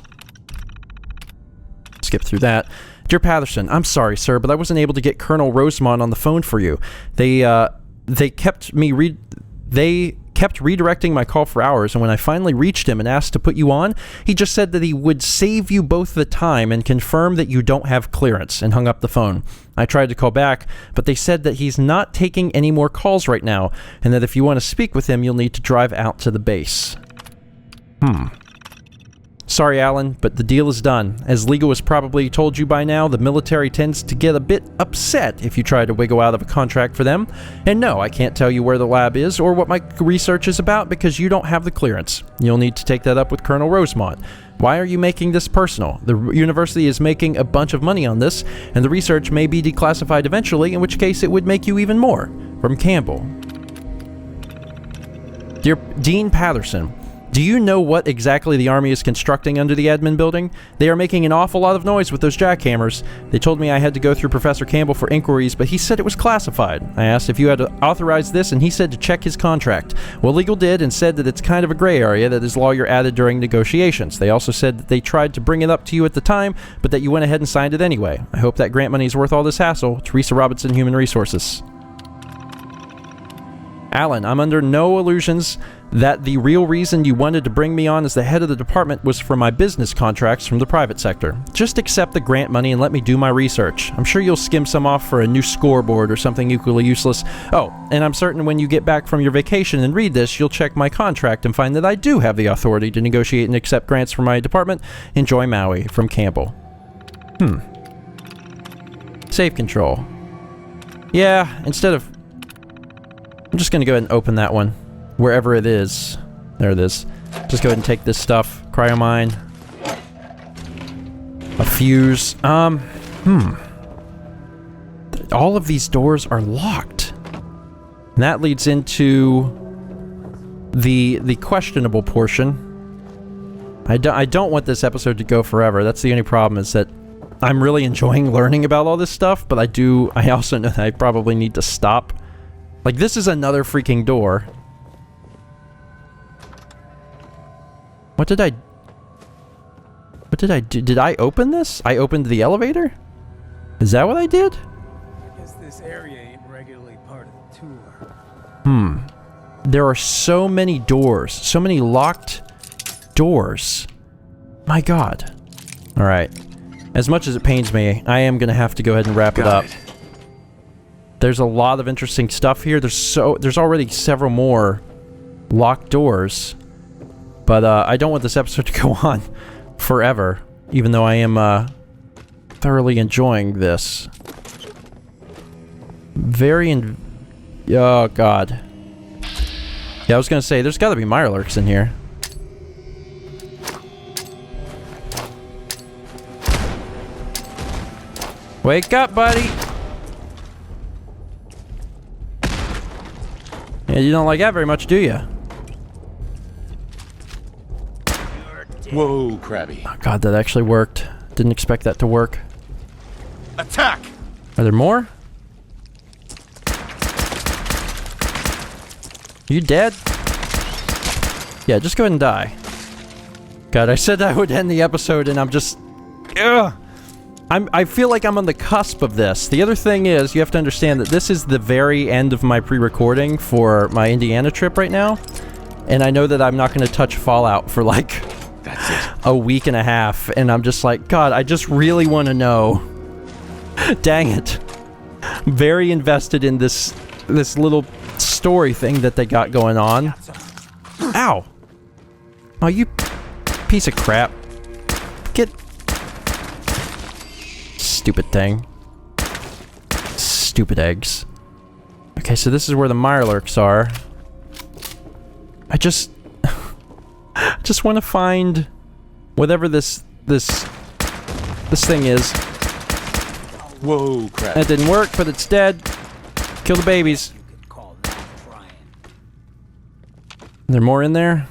S1: Skip through that. Dear Patterson, I'm sorry, sir, but I wasn't able to get Colonel Rosemont on the phone for you. They kept redirecting my call for hours, and when I finally reached him and asked to put you on, he just said that he would save you both the time and confirm that you don't have clearance, and hung up the phone. I tried to call back, but they said that he's not taking any more calls right now, and that if you want to speak with him, you'll need to drive out to the base. Sorry, Alan, but the deal is done. As Legal has probably told you by now, the military tends to get a bit upset if you try to wiggle out of a contract for them. And no, I can't tell you where the lab is or what my research is about because you don't have the clearance. You'll need to take that up with Colonel Rosemont. Why are you making this personal? The university is making a bunch of money on this, and the research may be declassified eventually, in which case it would make you even more. From Campbell. Dear Dean Patterson, do you know what exactly the Army is constructing under the admin building? They are making an awful lot of noise with those jackhammers. They told me I had to go through Professor Campbell for inquiries, but he said it was classified. I asked if you had to authorize this, and he said to check his contract. Well, Legal did, and said that it's kind of a gray area that his lawyer added during negotiations. They also said that they tried to bring it up to you at the time, but that you went ahead and signed it anyway. I hope that grant money is worth all this hassle. Teresa Robinson, Human Resources. Alan, I'm under no illusions that the real reason you wanted to bring me on as the head of the department was for my business contracts from the private sector. Just accept the grant money and let me do my research. I'm sure you'll skim some off for a new scoreboard or something equally useless. Oh, and I'm certain when you get back from your vacation and read this, you'll check my contract and find that I do have the authority to negotiate and accept grants from my department. Enjoy Maui. From Campbell. Save control. Yeah, instead of... I'm just going to go ahead and open that one. Wherever it is. There it is. Just go ahead and take this stuff. Cryomine. A fuse. All of these doors are locked. And that leads into the questionable portion. I don't want this episode to go forever. That's the only problem, is that I'm really enjoying learning about all this stuff, but I also know that I probably need to stop. Like, this is another freaking door. What did I do? Did I open this? I opened the elevator? Is that what I did?
S11: I guess this area ain't regularly
S1: There are so many doors. So many locked doors. My God. Alright. As much as it pains me, I am going to have to go ahead and wrap it up. There's a lot of interesting stuff here. There's already several more locked doors. But I don't want this episode to go on forever. Even though I am thoroughly enjoying this. Oh, God. Yeah, I was gonna say, there's gotta be Mirelurks in here. Wake up, buddy! Yeah, you don't like that very much, do you?
S10: Whoa, Krabby.
S1: Oh, God, that actually worked. Didn't expect that to work.
S6: Attack!
S1: Are there more? Are you dead? Yeah, just go ahead and die. God, I said I would end the episode and I'm just... Ugh! I feel like I'm on the cusp of this. The other thing is, you have to understand that this is the very end of my pre-recording for my Indiana trip right now. And I know that I'm not going to touch Fallout for like...
S10: That's it.
S1: A week and a half. And I'm just like, God, I just really want to know. Dang it. I'm very invested in this little story thing that they got going on. Ow! Oh, you piece of crap. Get... Stupid thing. Stupid eggs. Okay, so this is where the Mirelurks are. I just want to find whatever this thing is.
S10: Whoa, crap.
S1: That didn't work, but it's dead. Kill the babies. Are there more in there?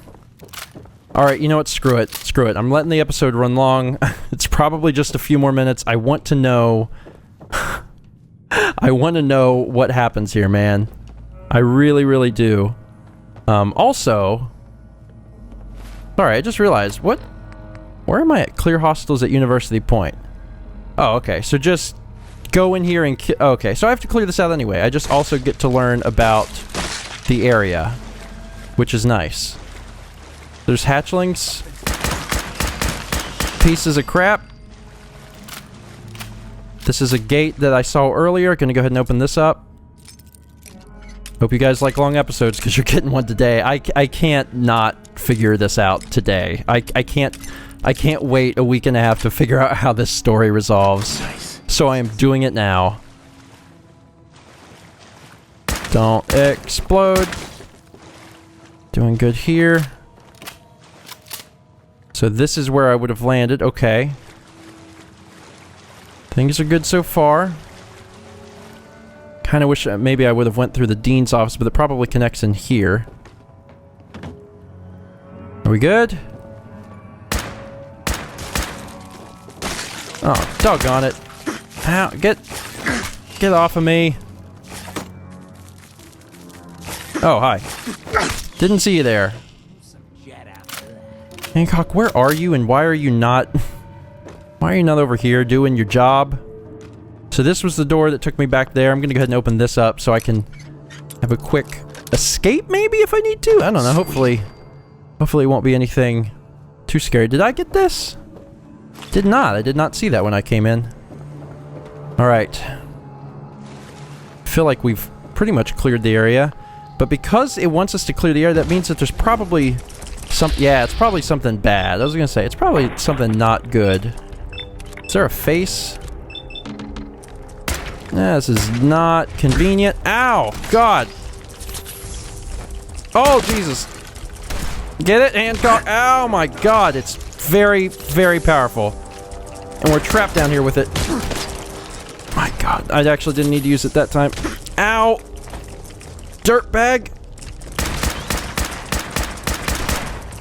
S1: Alright, you know what? Screw it. Screw it. I'm letting the episode run long. It's probably just a few more minutes. I want to know... I want to know what happens here, man. I really, really do. Also... Sorry, I just realized, what? Where am I at? Clear hostiles at University Point. Oh, okay. So just go in here and... Okay, so I have to clear this out anyway. I just also get to learn about the area, which is nice. There's hatchlings. Pieces of crap. This is a gate that I saw earlier. Gonna go ahead and open this up. Hope you guys like long episodes, because you're getting one today. I can't not figure this out today. I can't wait a week and a half to figure out how this story resolves.
S10: Nice.
S1: So I am doing it now. Don't explode. Doing good here. So this is where I would have landed. Okay. Things are good so far. Kind of wish maybe I would have went through the dean's office, but it probably connects in here. Are we good? Oh, doggone it. Ow, get off of me. Oh, hi. Didn't see you there. Hancock, where are you and why are you not over here doing your job? So this was the door that took me back there. I'm gonna go ahead and open this up so I can have a quick escape maybe if I need to. I don't know, hopefully it won't be anything too scary. Did I get this? Did not. I did not see that when I came in. Alright. I feel like we've pretty much cleared the area. But because it wants us to clear the area, that means that there's probably yeah, it's probably something bad. I was gonna say, it's probably something not good. Is there a face? This is not convenient. Ow! God! Oh, Jesus! Get it, Hancock? Oh my God, it's very, very powerful. And we're trapped down here with it. My God, I actually didn't need to use it that time. Ow! Dirtbag!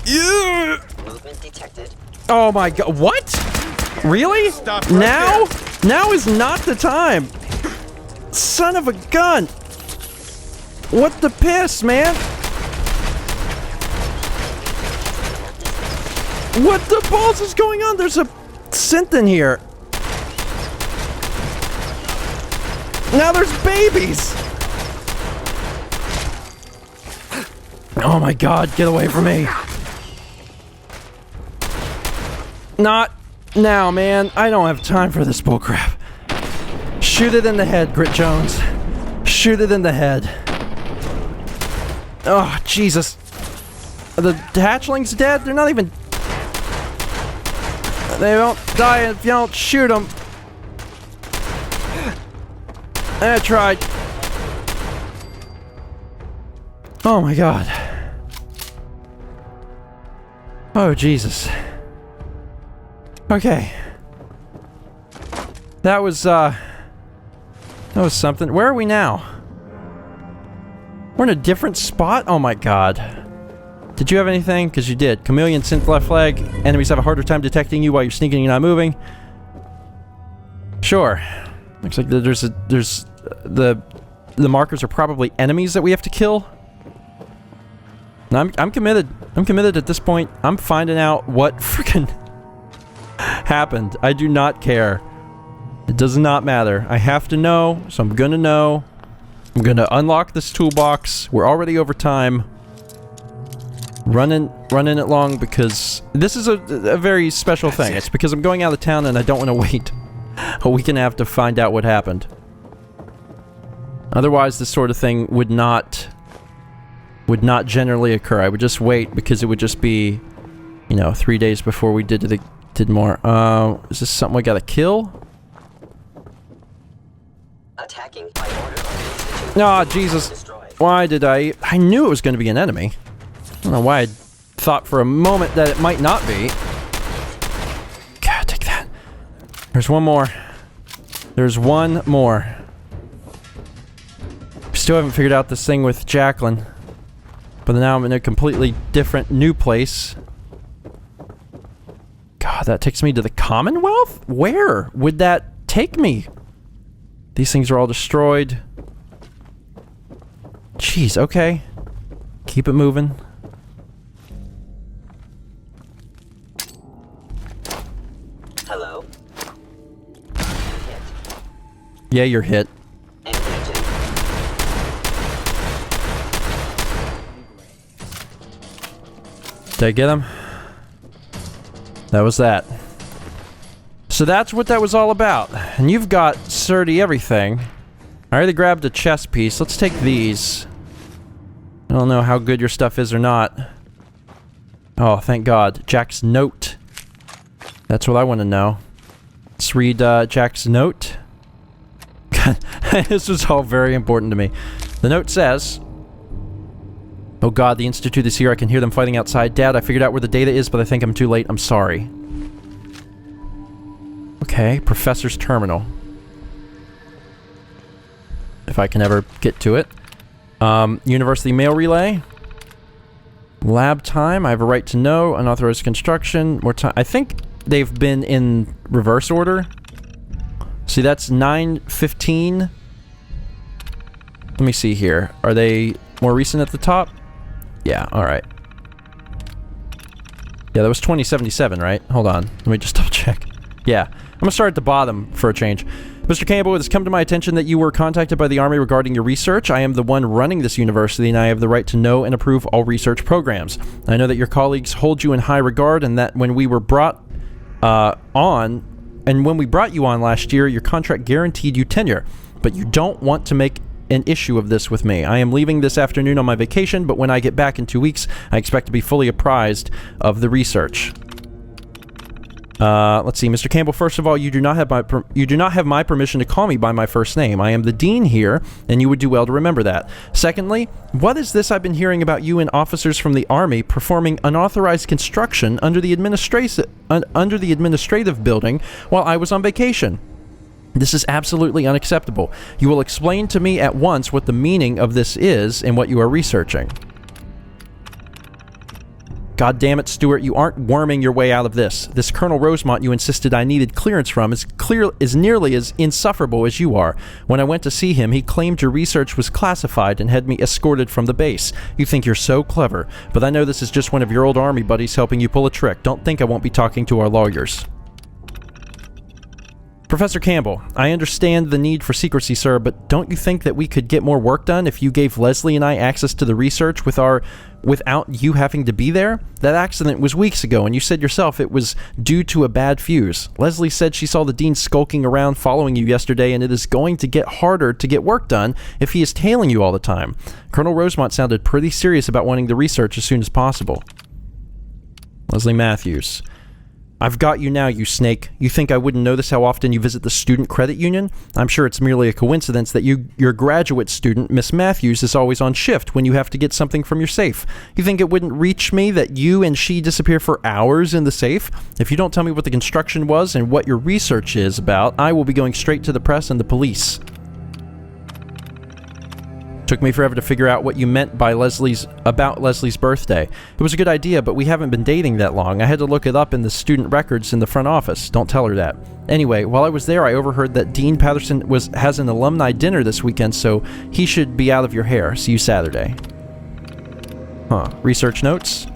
S1: Yeah!
S5: Movement detected.
S1: Oh my God, what? Really?
S6: Stop right
S1: now? Now is not the time! Son of a gun! What the piss, man? What the balls is going on? There's a synth in here. Now there's babies! Oh my god, get away from me. Not now, man. I don't have time for this bullcrap. Shoot it in the head, Grit Jones. Shoot it in the head. Oh, Jesus. Are the hatchlings dead? They're not even... They don't die if you don't shoot them. I tried. Oh my god. Oh, Jesus. Okay. That was something. Where are we now? We're in a different spot? Oh my god. Did you have anything? Because you did. Chameleon, synth left flag. Enemies have a harder time detecting you while you're sneaking and not moving. Sure. Looks like the markers are probably enemies that we have to kill. I'm committed. I'm committed at this point. I'm finding out what freaking happened. I do not care. It does not matter. I have to know, so I'm gonna know. I'm gonna unlock this toolbox. We're already over time. Running it long because this is a very special thing. It's because I'm going out of town and I don't want to wait a week and a half to find out what happened. Otherwise, this sort of thing would not generally occur. I would just wait because it would just be, you know, 3 days before we did more. Is this something we gotta kill?
S5: Attacking by order of the Institute.
S1: Ah, Jesus. Why did I knew it was going to be an enemy. I don't know why I thought for a moment that it might not be. God, take that. There's one more. There's one more. Still haven't figured out this thing with Jacqueline. But now I'm in a completely different new place. God, that takes me to the Commonwealth? Where would that take me? These things are all destroyed. Jeez, okay. Keep it moving.
S5: Hello?
S1: Yeah, you're hit. Did I get him? That was that. So that's what that was all about. And you've got sturdy everything. I already grabbed a chest piece. Let's take these. I don't know how good your stuff is or not. Oh, thank God. Jack's note. That's what I want to know. Let's read Jack's note. This is all very important to me. The note says... Oh God, the Institute is here. I can hear them fighting outside. Dad, I figured out where the data is, but I think I'm too late. I'm sorry. Okay, Professor's Terminal. If I can ever get to it. University Mail Relay. Lab time. I have a right to know. Unauthorized construction. More time. I think they've been in reverse order. See, that's 9:15. Let me see here. Are they more recent at the top? Yeah, alright. Yeah, that was 2077, right? Hold on. Let me just double check. Yeah. I'm gonna start at the bottom for a change. Mr. Campbell, it has come to my attention that you were contacted by the Army regarding your research. I am the one running this university, and I have the right to know and approve all research programs. I know that your colleagues hold you in high regard, and that when we were brought when we brought you on last year, your contract guaranteed you tenure. But you don't want to make an issue of this with me. I am leaving this afternoon on my vacation, but when I get back in 2 weeks, I expect to be fully apprised of the research. Let's see, Mr. Campbell, first of all, you do not have my permission to call me by my first name. I am the dean here, and you would do well to remember that. Secondly, what is this I've been hearing about you and officers from the Army performing unauthorized construction under the administrative building while I was on vacation? This is absolutely unacceptable. You will explain to me at once what the meaning of this is and what you are researching. God damn it, Stuart, you aren't worming your way out of this. This Colonel Rosemont you insisted I needed clearance from is nearly as insufferable as you are. When I went to see him, he claimed your research was classified and had me escorted from the base. You think you're so clever, but I know this is just one of your old Army buddies helping you pull a trick. Don't think I won't be talking to our lawyers. Professor Campbell, I understand the need for secrecy, sir, but don't you think that we could get more work done if you gave Leslie and I access to the research without you having to be there? That accident was weeks ago, and you said yourself it was due to a bad fuse. Leslie said she saw the dean skulking around following you yesterday, and it is going to get harder to get work done if he is tailing you all the time. Colonel Rosemont sounded pretty serious about wanting the research as soon as possible. Leslie Matthews. I've got you now, you snake. You think I wouldn't notice how often you visit the student credit union? I'm sure it's merely a coincidence that your graduate student, Miss Matthews, is always on shift when you have to get something from your safe. You think it wouldn't reach me that you and she disappear for hours in the safe? If you don't tell me what the construction was and what your research is about, I will be going straight to the press and the police. Took me forever to figure out what you meant by Leslie's birthday. It was a good idea, but we haven't been dating that long. I had to look it up in the student records in the front office. Don't tell her that. Anyway, while I was there, I overheard that Dean Patterson has an alumni dinner this weekend, so he should be out of your hair. See you Saturday. Research notes.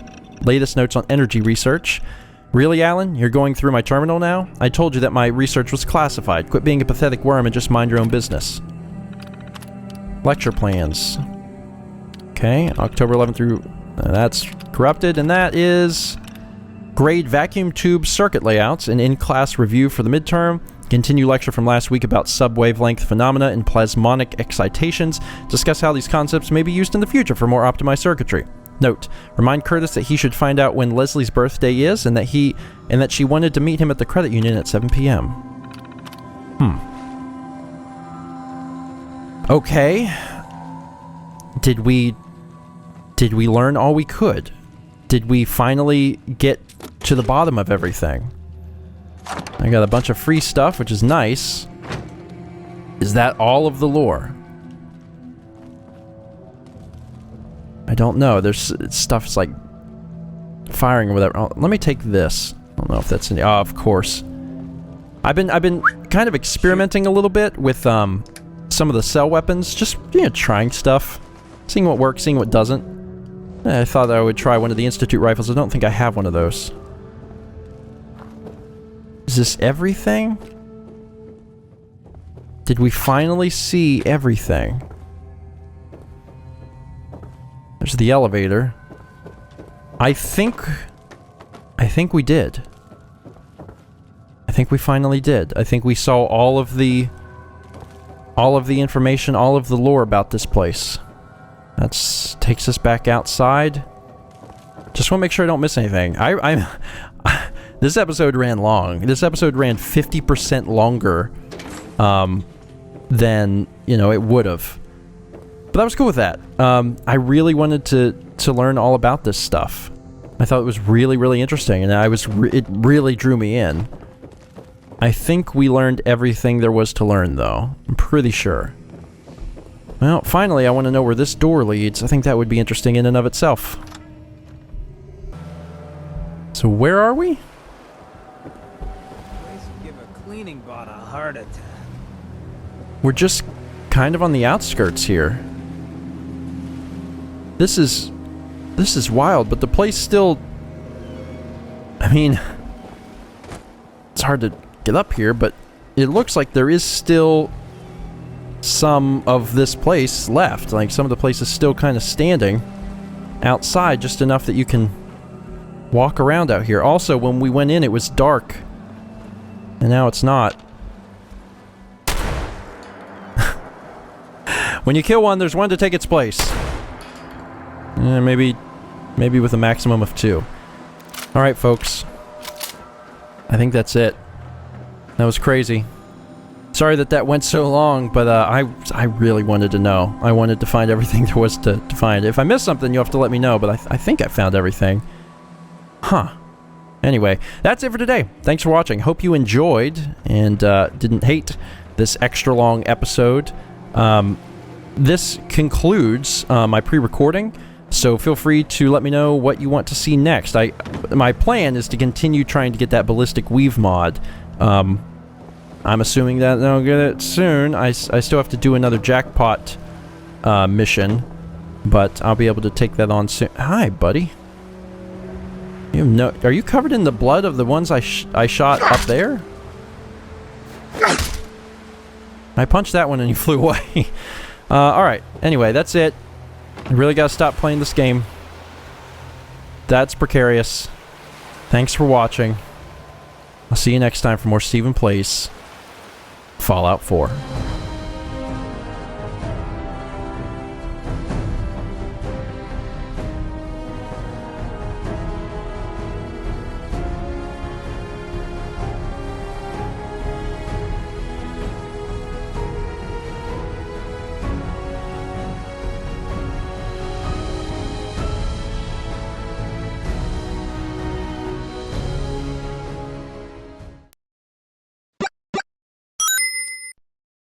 S1: Latest notes on energy research. Really, Alan? You're going through my terminal now? I told you that my research was classified. Quit being a pathetic worm and just mind your own business. Lecture plans. Okay, October 11th through... that's corrupted, and that is... grade vacuum tube circuit layouts, an in-class review for the midterm, continue lecture from last week about sub-wavelength phenomena and plasmonic excitations, discuss how these concepts may be used in the future for more optimized circuitry. Note, remind Curtis that he should find out when Leslie's birthday is, and that she wanted to meet him at the credit union at 7 p.m. Okay. Did we learn all we could? Did we finally get to the bottom of everything? I got a bunch of free stuff, which is nice. Is that all of the lore? I don't know. There's stuff's like firing or whatever. Oh, let me take this. I don't know if that's any. Oh, of course. I've been kind of experimenting a little bit with some of the cell weapons, just, trying stuff, seeing what works, seeing what doesn't. I thought I would try one of the Institute rifles. I don't think I have one of those. Is this everything? Did we finally see everything? There's the elevator. I think we did. I think we finally did. I think we saw all of the information, all of the lore about this place. That takes us back outside. Just want to make sure I don't miss anything. This episode ran long. This episode ran 50% longer than, it would have. But I was cool with that. I really wanted to learn all about this stuff. I thought it was really, really interesting, and it really drew me in. I think we learned everything there was to learn, though. I'm pretty sure. Well, finally, I want to know where this door leads. I think that would be interesting in and of itself. So where are we?
S4: Give a cleaning bot a heart attack.
S1: We're just kind of on the outskirts here. This is wild, but the place still... I mean... It's hard to get up here, but it looks like there is still some of this place left. Like, some of the place is still kind of standing outside, just enough that you can walk around out here. Also, when we went in, it was dark, and now it's not. When you kill one, there's one to take its place. Maybe with a maximum of 2. Alright, folks. I think that's it. That was crazy. Sorry that went so long, but I really wanted to know. I wanted to find everything there was to find. If I missed something, you'll have to let me know, but I think I found everything. Huh. Anyway, that's it for today. Thanks for watching. Hope you enjoyed and didn't hate this extra long episode. This concludes my pre-recording, so feel free to let me know what you want to see next. My plan is to continue trying to get that ballistic weave mod. I'm assuming that I'll get it soon. I still have to do another jackpot mission, but I'll be able to take that on soon. Hi, buddy. Are you covered in the blood of the ones I shot up there? I punched that one and he flew away. Alright, anyway, that's it. I really gotta stop playing this game. That's precarious. Thanks for watching. I'll see you next time for more Stephen Plays Fallout 4.